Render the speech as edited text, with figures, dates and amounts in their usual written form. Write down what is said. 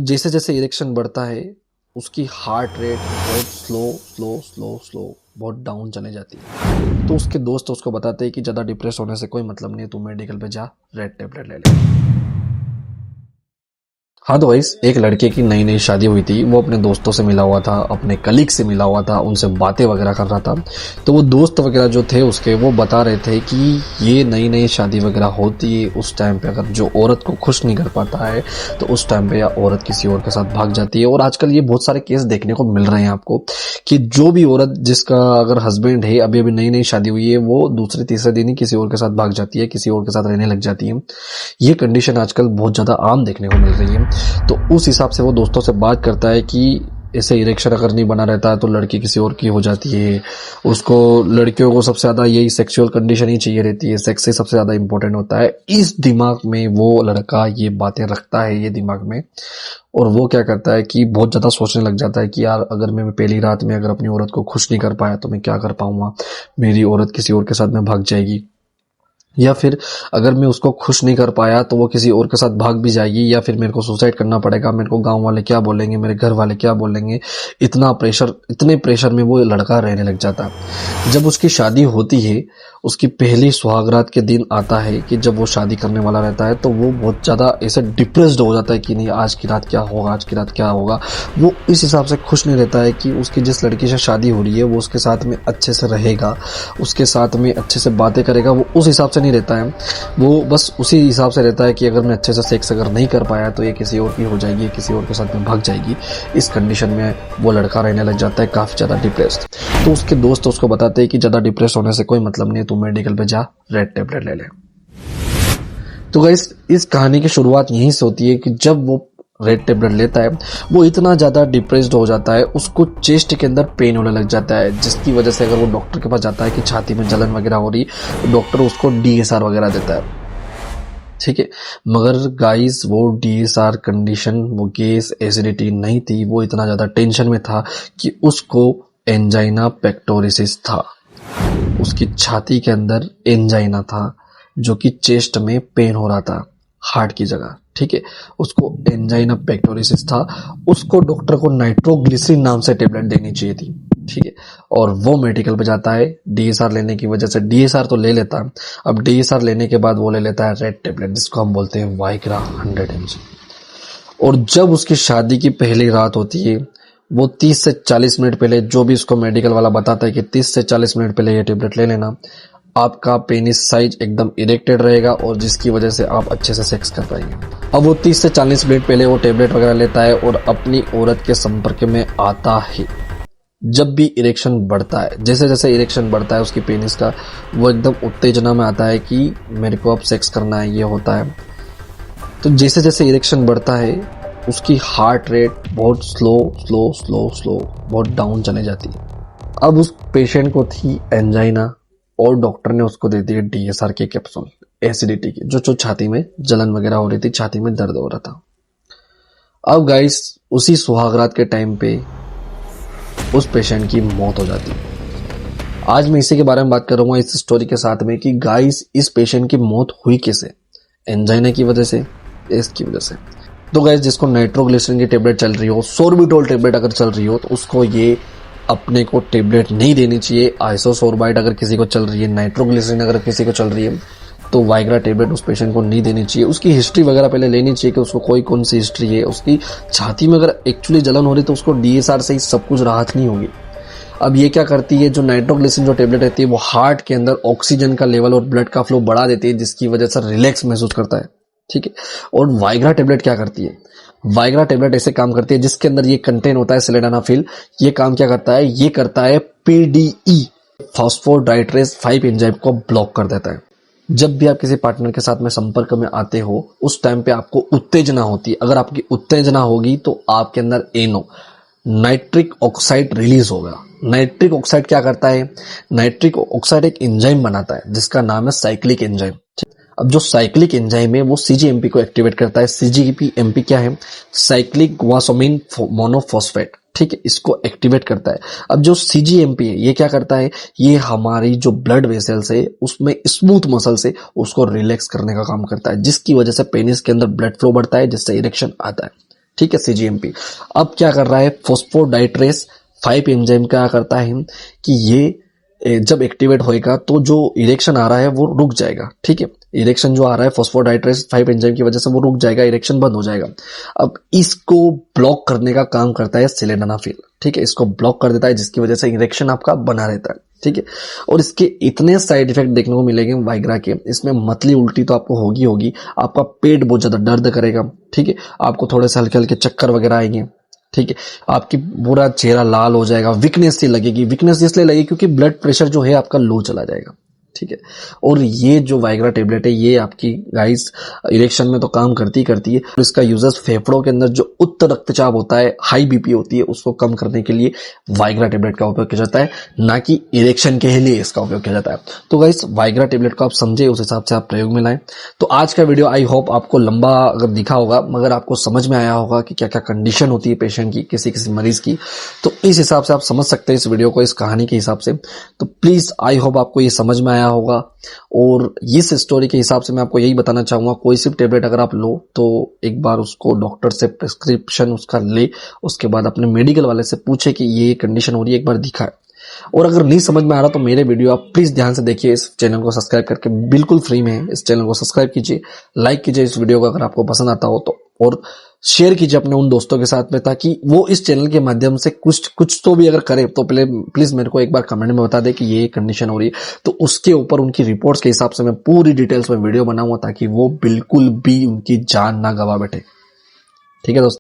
जैसे जैसे इरेक्शन बढ़ता है उसकी हार्ट रेट बहुत स्लो बहुत डाउन चली जाती है। तो उसके दोस्त उसको बताते हैं कि ज़्यादा डिप्रेस होने से कोई मतलब नहीं, तू मेडिकल पे जा, रेड टेबलेट ले ले। हाँ तो गाइस, एक लड़के की नई नई शादी हुई थी। वो अपने दोस्तों से मिला हुआ था, अपने कलीग से मिला हुआ था, उनसे बातें वगैरह कर रहा था। तो वो दोस्त वगैरह जो थे उसके, वो बता रहे थे कि ये नई नई शादी वगैरह होती है उस टाइम पे अगर जो औरत को खुश नहीं कर पाता है तो उस टाइम पे या औरत किसी और के साथ भाग जाती है। और आजकल ये बहुत सारे केस देखने को मिल रहे हैं आपको कि जो भी औरत जिसका अगर हस्बैंड है, अभी अभी नई नई शादी हुई है, वो दूसरे तीसरे दिन ही किसी और के साथ भाग जाती है, किसी और के साथ रहने लग जाती है। ये कंडीशन आजकल बहुत ज़्यादा आम देखने को मिल रही है। तो उस हिसाब से वो दोस्तों से बात करता है कि ऐसे इरेक्शन अगर नहीं बना रहता है तो लड़की किसी और की हो जाती है। उसको, लड़कियों को सबसे ज़्यादा यही सेक्सुअल कंडीशन ही चाहिए रहती है, सेक्स ही सबसे ज़्यादा इंपॉर्टेंट होता है। इस दिमाग में वो लड़का ये बातें रखता है, ये दिमाग में। और वो क्या करता है कि बहुत ज़्यादा सोचने लग जाता है कि यार अगर मैं पहली रात में अगर अपनी औरत को खुश नहीं कर पाया तो मैं क्या कर पाऊंगा, मेरी औरत किसी और के साथ में भाग जाएगी, या फिर अगर मैं उसको खुश नहीं कर पाया तो वो किसी और के साथ भाग भी जाएगी, या फिर मेरे को सुसाइड करना पड़ेगा, मेरे को गांव वाले क्या बोलेंगे, मेरे घर वाले क्या बोलेंगे। इतने प्रेशर में वो लड़का रहने लग जाता है। जब उसकी शादी होती है, उसकी पहली सुहागरात के दिन आता है कि जब वो शादी करने वाला रहता है, तो वो बहुत ज़्यादा ऐसे डिप्रेस्ड हो जाता है कि नहीं आज की रात क्या होगा, आज की रात क्या होगा। वो इस हिसाब से खुश नहीं रहता है कि उसकी जिस लड़की से शादी हो रही है वो उसके साथ में अच्छे से रहेगा, उसके साथ में अच्छे से बातें करेगा। वो उस हिसाब से नहीं रहता है, वो बस उसी हिसाब से रहता है कि अगर मैं अच्छे से सेक्स अगर नहीं कर पाया तो ये किसी और की हो जाएगी, किसी और के साथ में भाग जाएगी। इस कंडीशन में वो लड़का रहने लग जाता है काफ़ी ज़्यादा डिप्रेस्ड। तो उसके दोस्त उसको बताते हैं कि ज़्यादा डिप्रेस होने से कोई मतलब नहीं, तू मेडिकल पे जा, रेड टेबलेट ले ले। तो गाइस, इस कहानी की शुरुआत यहीं से होती है कि जब वो रेड टेबलेट लेता है, वो इतना ज़्यादा डिप्रेस्ड हो जाता है, उसको चेस्ट के अंदर पेन होने लग जाता है, जिसकी वजह से अगर वो डॉक्टर के पास जाता है कि छाती में जलन वगैरह हो रही, तो डॉक्टर उसको DSR वगैरह देता है। ठीक है, मगर गाइस वो DSR कंडीशन, वो गैस एसिडिटी नहीं थी, वो इतना ज़्यादा टेंशन में था कि उसको एंजाइना पेक्टोरिसिस था। उसकी छाती के अंदर एंजाइना था, जो कि चेस्ट में पेन हो रहा था, हार्ट की जगह। ठीक है, उसको एंजाइना पेक्टोरिसिस था। उसको डॉक्टर को नाइट्रोग्लिसरीन नाम से टेबलेट देनी चाहिए थी। ठीक है, और वो मेडिकल पे जाता है DSR लेने की वजह से। DSR तो ले लेता है, अब DSR लेने के बाद वो ले लेता है रेड टेबलेट, जिसको हम बोलते हैं वाइग्रा 100 mg। और जब उसकी शादी की पहली रात होती है, वो 30 से 40 मिनट पहले, जो भी उसको मेडिकल वाला बताता है कि 30 से 40 मिनट पहले ये टेबलेट ले लेना, आपका पेनिस साइज एकदम इरेक्टेड रहेगा और जिसकी वजह से आप अच्छे से सेक्स कर पाएंगे। अब वो 30 से 40 मिनट पहले वो टेबलेट वगैरह लेता है और अपनी औरत के संपर्क में आता है। जब भी इरेक्शन बढ़ता है, जैसे जैसे इरेक्शन बढ़ता है उसकी पेनिस का, वो एकदम उत्तेजना में आता है कि मेरे को अब सेक्स करना है, ये होता है। तो जैसे जैसे इरेक्शन बढ़ता है उसकी हार्ट रेट बहुत स्लो बहुत डाउन चले जाती है। अब उस पेशेंट को थी एंजाइना और डॉक्टर ने उसको दे दिए DSR के कैप्सूल एसिडिटी के, जो छाती में जलन वगैरह हो रही थी, छाती में दर्द हो रहा था। अब गाइस, उसी सुहागरात के टाइम पे उस पेशेंट की मौत हो जाती है। आज मैं इसी के बारे में बात करूंगा इस स्टोरी के साथ में कि गाइस इस पेशेंट की मौत हुई कैसे, एंजाइना की वजह से, इसकी वजह से। तो गाइस, जिसको नाइट्रोग्लिसरीन की टेबलेट चल रही हो, सोर्बिटोल टेबलेट अगर चल रही हो, तो उसको ये अपने को टेबलेट नहीं देनी चाहिए। आइसोसोर्बाइट अगर किसी को चल रही है, नाइट्रोग्लिसरीन अगर किसी को चल रही है, तो वाइग्रा टेबलेट उस पेशेंट को नहीं देनी चाहिए। उसकी हिस्ट्री वगैरह पहले लेनी चाहिए कि उसको कोई कौन सी हिस्ट्री है। उसकी छाती में अगर एक्चुअली जलन हो रही तो उसको DSR से ही सब कुछ राहत नहीं होगी। अब ये क्या करती है, जो नाइट्रोग्लिसरीन जो टेबलेट रहती है, वो हार्ट के अंदर ऑक्सीजन का लेवल और ब्लड का फ्लो बढ़ा देती है, जिसकी वजह से रिलैक्स महसूस करता है। ठीक है, और वाइग्रा टेबलेट क्या करती है, वाइग्रा टेबलेट ऐसे काम करती है जिसके अंदर ये कंटेन होता है सिलेडानाफिल। ये काम क्या करता है, ये करता है PDE फॉस्फोडाइट्रेस 5 एंजाइम को ब्लॉक कर देता है। जब भी आप किसी पार्टनर के साथ में संपर्क में आते हो, उस टाइम पे आपको उत्तेजना होती है। अगर आपकी उत्तेजना होगी तो आपके अंदर NO, नाइट्रिक ऑक्साइड रिलीज होगा। नाइट्रिक ऑक्साइड क्या करता है, नाइट्रिक ऑक्साइड एक एंजाइम बनाता है जिसका नाम है साइक्लिक एंजाइम। अब जो साइक्लिक एंजाइम है वो CGMP को एक्टिवेट करता है। CGMP क्या है, साइक्लिक ग्वासोमिन मोनोफॉस्फेट। ठीक है, इसको एक्टिवेट करता है। अब जो CGMP है ये क्या करता है, ये हमारी जो ब्लड वेसल्स है उसमें स्मूथ मसल्स है उसको रिलैक्स करने का काम करता है, जिसकी वजह से पेनिस के अंदर ब्लड फ्लो बढ़ता है, जिससे इरेक्शन आता है। ठीक है, CGMP। अब क्या कर रहा है, फॉस्फोडाइट्रेस 5 एंजाइम क्या करता है कि ये जब एक्टिवेट होएगा तो जो इरेक्शन आ रहा है वो रुक जाएगा। ठीक है, इरेक्शन जो आ रहा है फॉस्फोडाइट्रेस 5 एंजाइम की वजह से वो रुक जाएगा, इरेक्शन बंद हो जाएगा। अब इसको ब्लॉक करने का काम करता है सिलेडेनाफिल। ठीक है, इसको ब्लॉक कर देता है, जिसकी वजह से इरेक्शन आपका बना रहता है। ठीक है, और इसके इतने साइड इफेक्ट देखने को मिलेंगे वाइग्रा के, इसमें मतली उल्टी तो आपको होगी, आपका पेट बहुत ज्यादा दर्द करेगा। ठीक है, आपको थोड़े से हल्के हल्के चक्कर वगैरह आएंगे। ठीक है, आपकी पूरा चेहरा लाल हो जाएगा, वीकनेस सी लगेगी। वीकनेस इसलिए लगेगी क्योंकि ब्लड प्रेशर जो है आपका लो चला जाएगा। ठीक है, और ये जो वाइग्रा टेबलेट है ये आपकी गाइस इरेक्शन में तो काम करती है, और इसका यूजेस फेफड़ों के अंदर जो उच्च रक्तचाप होता है, हाई बीपी होती है, उसको कम करने के लिए वाइग्रा टेबलेट का उपयोग किया जाता है, ना कि इरेक्शन के लिए इसका उपयोग किया जाता है। तो गाइस वाइग्रा टेबलेट को आप समझे, उस हिसाब से आप प्रयोग में लाएं। तो आज का वीडियो आई होप आपको लंबा अगर दिखा होगा, मगर आपको समझ में आया होगा कि क्या क्या कंडीशन होती है पेशेंट की, किसी किसी मरीज की। तो इस हिसाब से आप समझ सकते हैं इस वीडियो को, इस कहानी के हिसाब से। तो प्लीज आई होप आपको ये समझ में आया होगा। और इस स्टोरी के हिसाब से मैं आपको यही बताना चाहूंगा, कोई सी टेबलेट अगर आप लो तो एक बार उसको डॉक्टर से प्रिस्क्रिप्शन उसका ले, उसके बाद अपने मेडिकल वाले से पूछे कि ये कंडीशन हो रही है, एक बार दिखाए। और अगर नहीं समझ में आ रहा तो मेरे वीडियो आप प्लीज ध्यान से देखिए, इस चैनल को सब्सक्राइब करके, बिल्कुल फ्री में है, इस चैनल को सब्सक्राइब कीजिए, लाइक कीजिए इस वीडियो को अगर आपको पसंद आता हो तो, और शेयर कीजिए अपने उन दोस्तों के साथ में, ताकि वो इस चैनल के माध्यम से कुछ तो भी अगर करे तो प्लीज मेरे को एक बार कमेंट में बता दे कि ये कंडीशन हो रही है। तो उसके ऊपर उनकी रिपोर्ट्स के हिसाब से मैं पूरी डिटेल्स में वीडियो बनाऊंगा, ताकि वो बिल्कुल भी उनकी जान ना गवा बैठे। ठीक है दोस्तों।